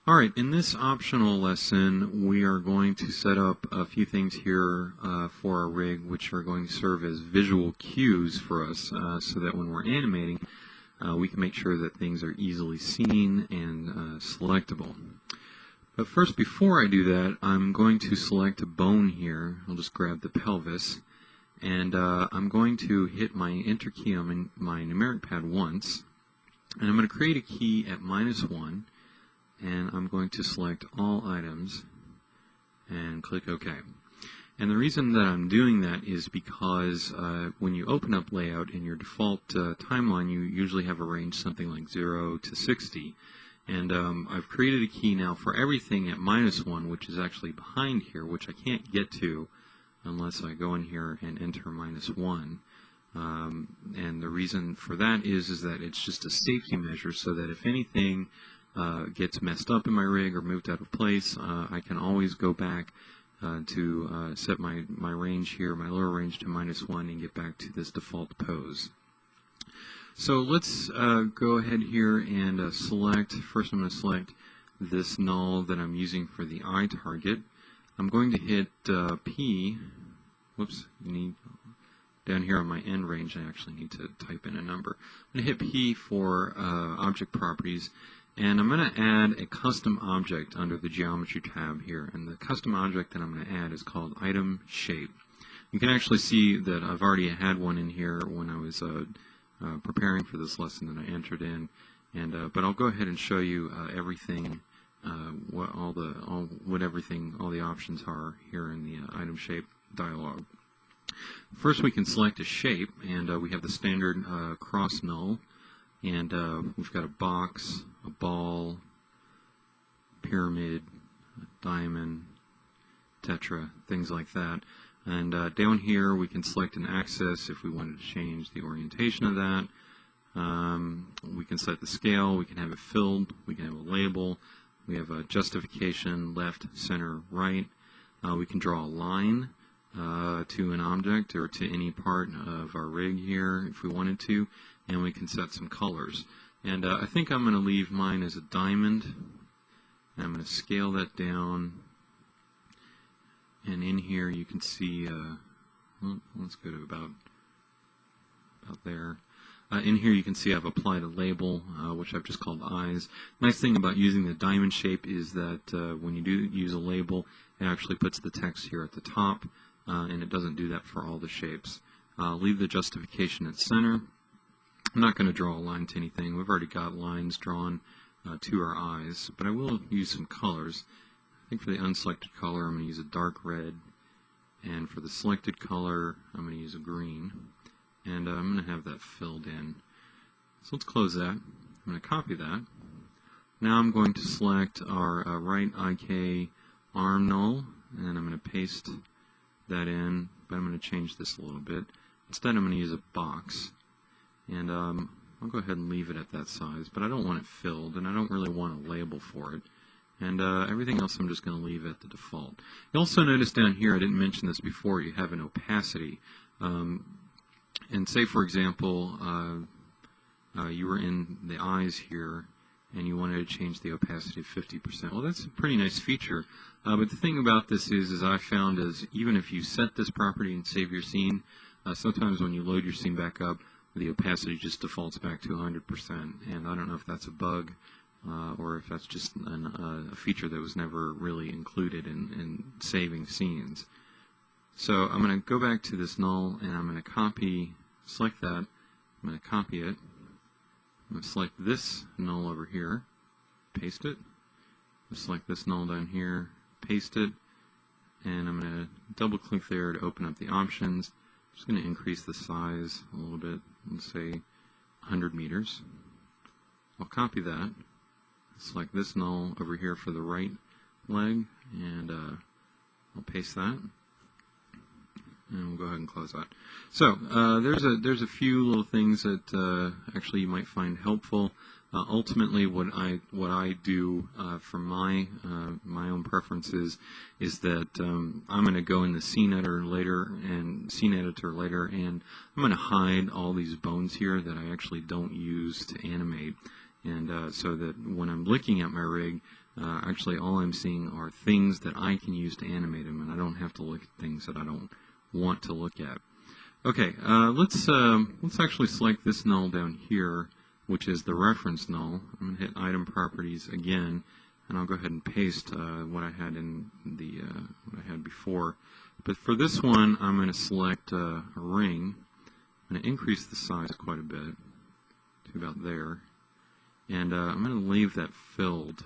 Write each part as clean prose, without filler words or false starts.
Alright, in this optional lesson, we are going to set up a few things here for our rig, which are going to serve as visual cues for us so that when we're animating, we can make sure that things are easily seen and selectable. But first, before I do that, I'm going to select a bone here. I'll just grab the pelvis, and I'm going to hit my Enter key on my numeric pad once, and I'm going to create a key at -1. And I'm going to select all items and click OK. And the reason that I'm doing that is because when you open up layout in your default timeline, you usually have a range something like 0 to 60. And I've created a key now for everything at -1, which is actually behind here, which I can't get to unless I go in here and enter -1. And the reason for that is that it's just a safety measure so that if anything gets messed up in my rig or moved out of place, I can always go back to set my range here, my lower range to -1, and get back to this default pose. So let's go ahead here and select, first I'm going to select this null that I'm using for the eye target. I'm going to hit P, whoops, down here on my end range I actually need to type in a number. I'm going to hit P for object properties. And I'm going to add a custom object under the Geometry tab here. And the custom object that I'm going to add is called Item Shape. You can actually see that I've already had one in here when I was preparing for this lesson that I entered in. And but I'll go ahead and show you everything, all the options are here in the Item Shape dialog. First, we can select a shape, and we have the standard cross null. And we've got a box, a ball, pyramid, a diamond, tetra, things like that. And down here we can select an axis if we wanted to change the orientation of that. We can set the scale, we can have it filled, we can have a label, we have a justification, left, center, right. We can draw a line to an object or to any part of our rig here if we wanted to. And we can set some colors. And I think I'm going to leave mine as a diamond. And I'm going to scale that down. And in here you can see, well, let's go to about there. In here you can see I've applied a label, which I've just called eyes. Nice thing about using the diamond shape is that when you do use a label, it actually puts the text here at the top, and it doesn't do that for all the shapes. Leave the justification at center. I'm not going to draw a line to anything. We've already got lines drawn to our eyes, but I will use some colors. I think for the unselected color, I'm going to use a dark red, and for the selected color, I'm going to use a green, and I'm going to have that filled in. So let's close that. I'm going to copy that. Now I'm going to select our right IK arm null, and I'm going to paste that in, but I'm going to change this a little bit. Instead, I'm going to use a box. And I'll go ahead and leave it at that size, but I don't want it filled, and I don't really want a label for it. And everything else I'm just going to leave at the default. You also notice down here, I didn't mention this before, you have an opacity. And say, for example, you were in the eyes here, and you wanted to change the opacity to 50%. Well, that's a pretty nice feature. But the thing about this is I found is even if you set this property and save your scene, sometimes when you load your scene back up, the opacity just defaults back to 100%, and I don't know if that's a bug or if that's just a feature that was never really included in saving scenes. So I'm going to go back to this null, and I'm going to select that, I'm going to copy it, I'm going to select this null over here, paste it, select this null down here, paste it, and I'm going to double click there to open up the options. I'm just going to increase the size a little bit, let's say 100 meters. I'll copy that, select this null over here for the right leg, and I'll paste that, and we'll go ahead and close that. So there's a few little things that actually you might find helpful. Ultimately, what I do for my own preferences is that I'm going to go in the scene editor later, and I'm going to hide all these bones here that I actually don't use to animate, and so that when I'm looking at my rig, Actually, all I'm seeing are things that I can use to animate them, and I don't have to look at things that I don't want to look at. Okay, let's actually select this null down here, which is the reference null. I'm going to hit Item Properties again, and I'll go ahead and paste what I had in the what I had before. But for this one, I'm going to select a ring. I'm going to increase the size quite a bit to about there, and I'm going to leave that filled.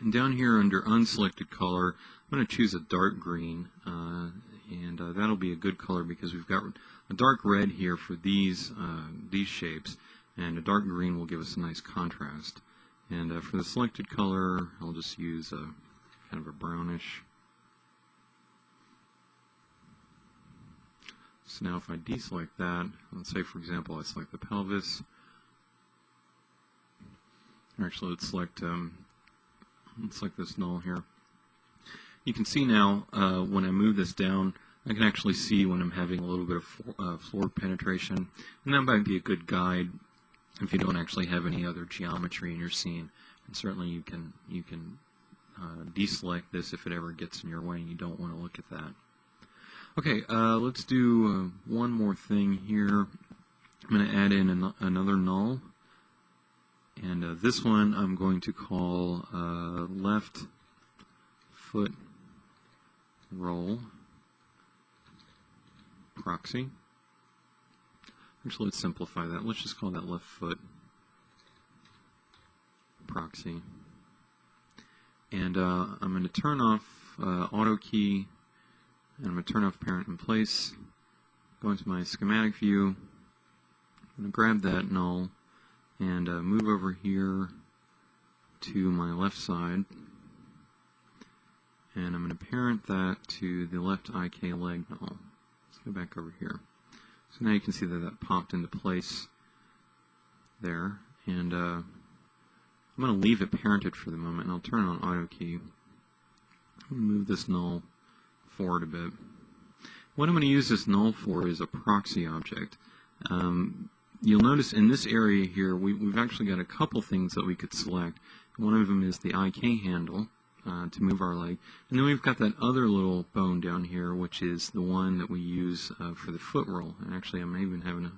And down here under Unselected Color, I'm going to choose a dark green, and that'll be a good color because we've got a dark red here for these shapes, and a dark green will give us a nice contrast. And for the selected color, I'll just use kind of a brownish. So now if I deselect that, let's say for example I select the pelvis. Actually, let's select this null here. You can see now when I move this down, I can actually see when I'm having a little bit of floor penetration, and that might be a good guide if you don't actually have any other geometry in your scene. And certainly you can deselect this if it ever gets in your way and you don't want to look at that. Okay, let's do one more thing here. I'm going to add in another null, and this one I'm going to call left foot roll proxy. Actually, let's simplify that. Let's just call that left foot proxy. And I'm going to turn off auto key, and I'm going to turn off parent in place. Go into my schematic view. I'm going to grab that null and move over here to my left side. And I'm going to parent that to the left IK leg null. Let's go back over here. So now you can see that that popped into place there. And I'm going to leave it parented for the moment, and I'll turn on auto key. Move this null forward a bit. What I'm going to use this null for is a proxy object. You'll notice in this area here, we've actually got a couple things that we could select. One of them is the IK handle to move our leg. And then we've got that other little bone down here, which is the one that we use for the foot roll. And actually, I'm even having a...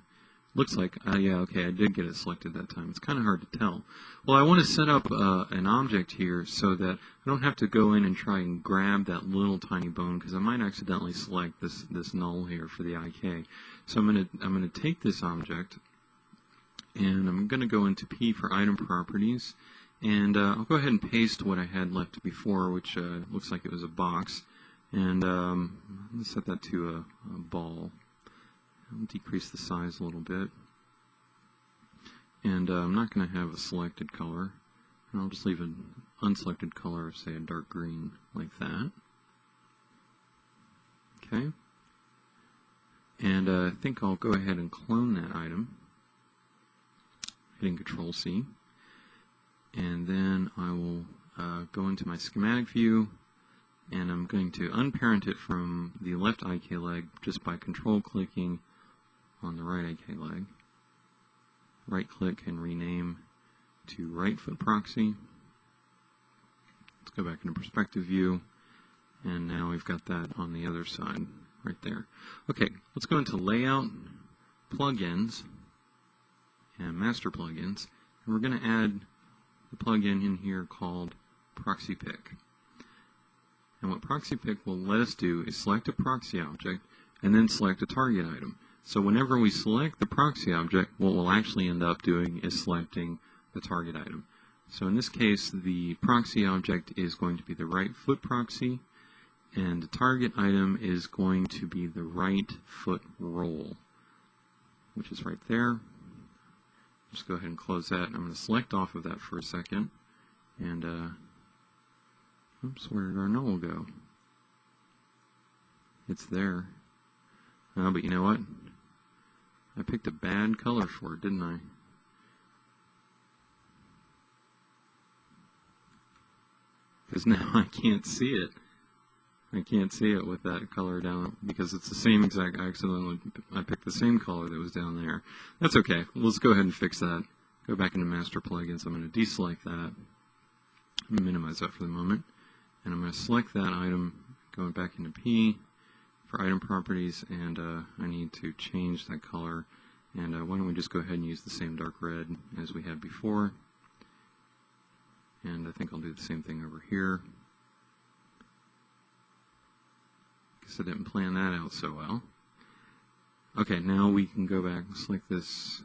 Looks like, yeah, okay, I did get it selected that time. It's kind of hard to tell. Well, I want to set up an object here so that I don't have to go in and try and grab that little tiny bone, because I might accidentally select this null here for the IK. So I'm going to take this object, and I'm going to go into P for Item Properties, and I'll go ahead and paste what I had left before, which looks like it was a box, and let's set that to a ball. I'll decrease the size a little bit, and I'm not going to have a selected color, and I'll just leave an unselected color of, say, a dark green, like that. Okay, and I think I'll go ahead and clone that item, hitting Control C, and then I will go into my schematic view, and I'm going to unparent it from the left IK leg just by control clicking on the right IK leg. Right click and rename to right foot proxy. Let's go back into perspective view, and now we've got that on the other side right there. Okay, let's go into layout, plugins, and master plugins, and we're going to add the plugin in here called proxy pick. And what proxy pick will let us do is select a proxy object and then select a target item. So whenever we select the proxy object, what we'll actually end up doing is selecting the target item. So in this case, the proxy object is going to be the right foot proxy, and the target item is going to be the right foot roll, which is right there. Just go ahead and close that. I'm going to select off of that for a second, and oops, where did our null go? It's there. But you know what? I picked a bad color for it, didn't I? Because now I can't see it. I can't see it with that color down, because it's the same exact, I picked the same color that was down there. That's okay. Let's go ahead and fix that. Go back into Master Plugins. I'm going to deselect that. minimize that for the moment. And I'm going to select that item, going back into P for item properties, and I need to change that color. And why don't we just go ahead and use the same dark red as we had before. And I think I'll do the same thing over here. Guess I didn't plan that out so well. Okay, now we can go back and select this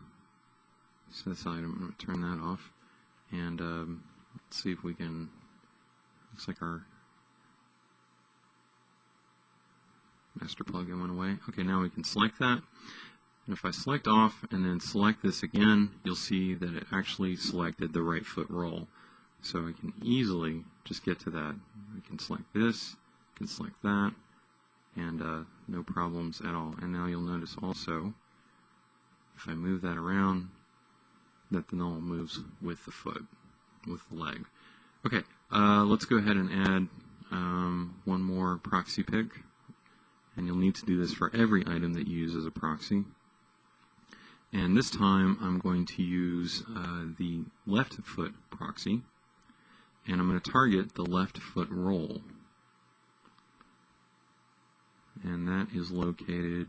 item. I'm going to turn that off. And let's see if we can, looks like our master plugin went away. Okay, now we can select that. And if I select off and then select this again, you'll see that it actually selected the right foot roll. So I can easily just get to that. I can select this, I can select that, and no problems at all. And now you'll notice also, if I move that around, that the null moves with the foot, with the leg. Okay, let's go ahead and add one more proxy pick. And you'll need to do this for every item that you use as a proxy. And this time I'm going to use the left foot proxy. And I'm going to target the left foot roll. And that is located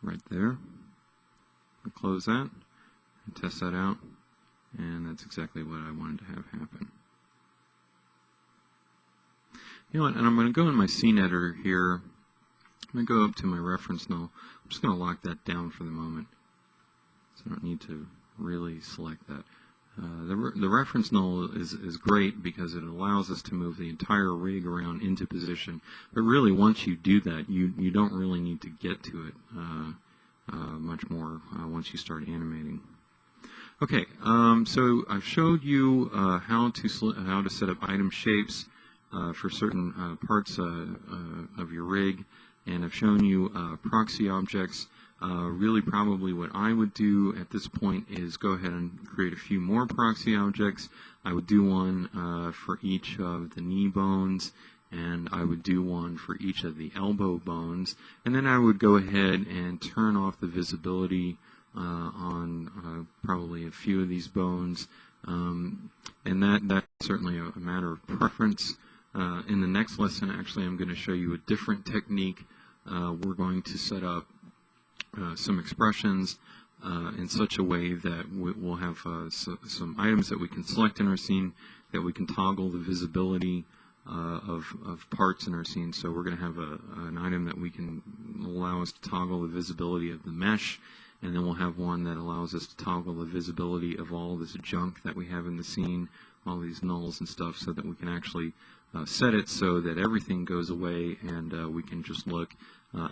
right there. I'll close that and test that out. And that's exactly what I wanted to have happen. You know what, and I'm going to go in my scene editor here. I'm going to go up to my reference null. I'm just going to lock that down for the moment. So I don't need to really select that. The reference null is great because it allows us to move the entire rig around into position. But really, once you do that, you don't really need to get to it much more once you start animating. Okay, so I've showed you how to set up item shapes for certain parts of your rig, and I've shown you proxy objects. Really, probably what I would do at this point is go ahead and create a few more proxy objects. I would do one for each of the knee bones, and I would do one for each of the elbow bones, and then I would go ahead and turn off the visibility on probably a few of these bones, and that's certainly a matter of preference. In the next lesson, actually, I'm going to show you a different technique. We're going to set up some expressions in such a way that we'll have some items that we can select in our scene, that we can toggle the visibility of parts in our scene. So we're going to have an item that we can allow us to toggle the visibility of the mesh, and then we'll have one that allows us to toggle the visibility of all this junk that we have in the scene, all these nulls and stuff, so that we can actually set it so that everything goes away and we can just look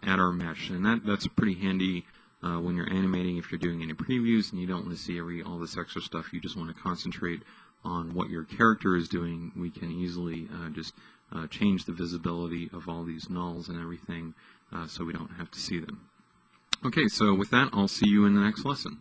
at our mesh. And that's pretty handy when you're animating, if you're doing any previews and you don't want to see all this extra stuff, you just want to concentrate on what your character is doing. We can easily just change the visibility of all these nulls and everything so we don't have to see them. Okay, so with that, I'll see you in the next lesson.